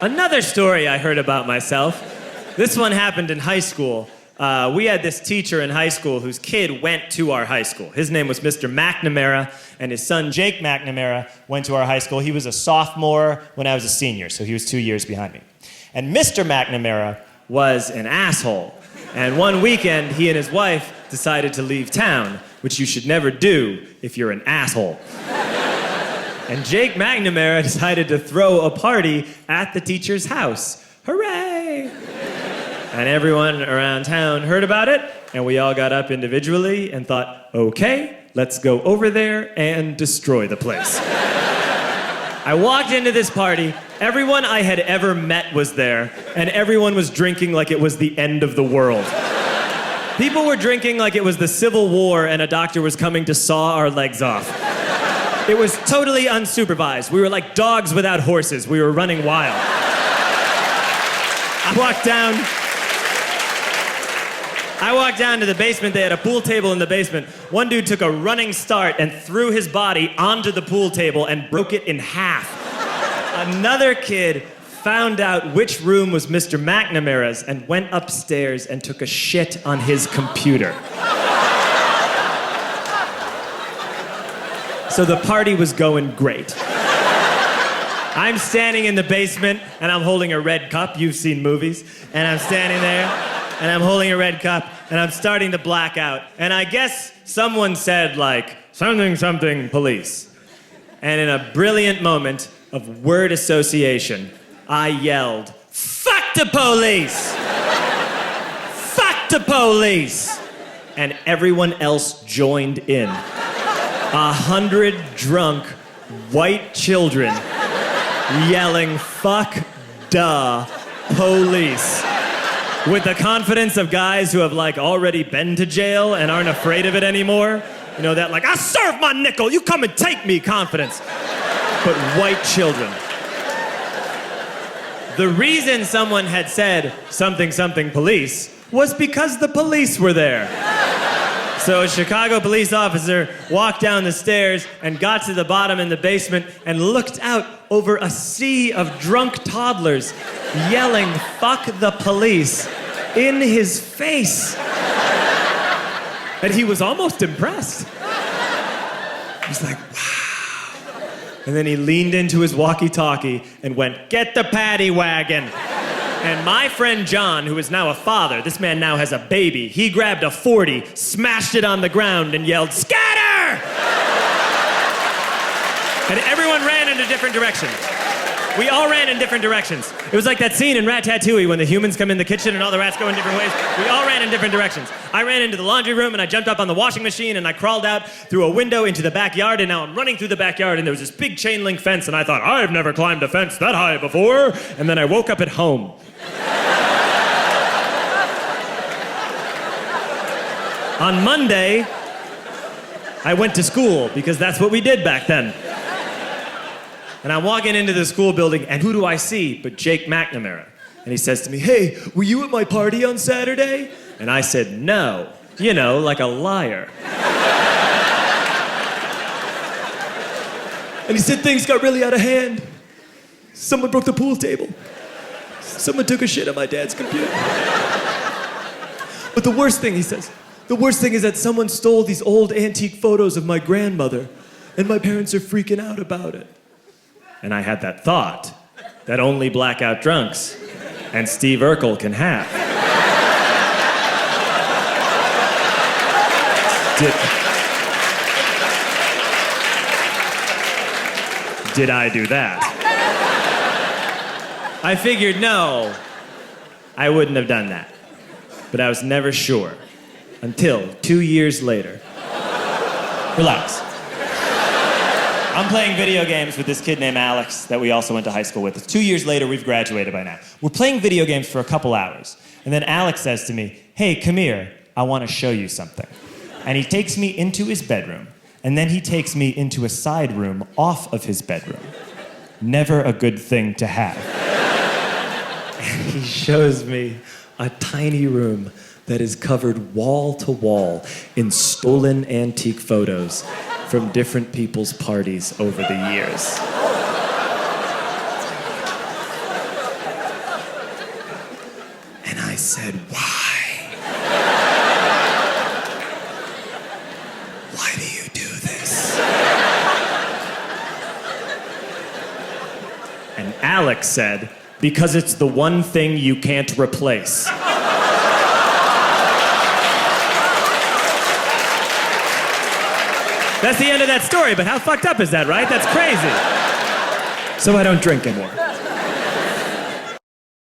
Another story I heard about myself. This one happened in high school. We had this teacher in high school whose kid went to our high school. His name was Mr. McNamara, and his son Jake McNamara went to our high school. He was a sophomore when I was a senior, so he was 2 years behind me. And Mr. McNamara was an asshole. And one weekend, he and his wife decided to leave town, which you should never do if you're an asshole. And Jake McNamara decided to throw a party at the teacher's house. Hooray! And everyone around town heard about it, and we all got up individually and thought, okay, let's go over there and destroy the place. I walked into this party, everyone I had ever met was there, and everyone was drinking like it was the end of the world. People were drinking like it was the Civil War and a doctor was coming to saw our legs off. It was totally unsupervised. We were like dogs without horses. We were running wild. I walked down to the basement. They had a pool table in the basement. One dude took a running start and threw his body onto the pool table and broke it in half. Another kid found out which room was Mr. McNamara's and went upstairs and took a shit on his computer. So the party was going great. I'm standing in the basement and I'm holding a red cup. You've seen movies. And I'm standing there and I'm holding a red cup and I'm starting to black out. And I guess someone said like, something, something, police. And in a brilliant moment of word association, I yelled, fuck the police! Fuck the police! And everyone else joined in. 100 drunk white children yelling, fuck the police. With the confidence of guys who have like already been to jail and aren't afraid of it anymore. You know, that like, I serve my nickel, you come and take me confidence. But white children. The reason someone had said something, something police was because the police were there. So a Chicago police officer walked down the stairs and got to the bottom in the basement and looked out over a sea of drunk toddlers yelling, fuck the police, in his face. And he was almost impressed. He was like, wow. And then he leaned into his walkie-talkie and went, get the paddy wagon. And my friend John, who is now a father, this man now has a baby, he grabbed a 40, smashed it on the ground, and yelled, scatter! And everyone ran in a different direction. We all ran in different directions. It was like that scene in Ratatouille when the humans come in the kitchen and all the rats go in different ways. We all ran in different directions. I ran into the laundry room and I jumped up on the washing machine and I crawled out through a window into the backyard, and now I'm running through the backyard and there was this big chain link fence and I thought, I've never climbed a fence that high before. And then I woke up at home. On Monday, I went to school because that's what we did back then. And I'm walking into the school building, and who do I see but Jake McNamara? And he says to me, hey, were you at my party on Saturday? And I said, no. You know, like a liar. And he said, things got really out of hand. Someone broke the pool table. Someone took a shit on my dad's computer. But the worst thing, he says, the worst thing is that someone stole these old antique photos of my grandmother, and my parents are freaking out about it. And I had that thought that only blackout drunks and Steve Urkel can have. Did I do that? I figured, no, I wouldn't have done that. But I was never sure until 2 years later. Relax. I'm playing video games with this kid named Alex that we also went to high school with. 2 years later, we've graduated by now. We're playing video games for a couple hours. And then Alex says to me, hey, come here, I want to show you something. And he takes me into his bedroom. And then he takes me into a side room off of his bedroom. Never a good thing to have. And he shows me a tiny room that is covered wall to wall in stolen antique photos from different people's parties over the years. said, "Why? Why do you do this?" And Alex said, "Because it's the one thing you can't replace." That's the end of that story, but how fucked up is that, right? That's crazy. So I don't drink anymore.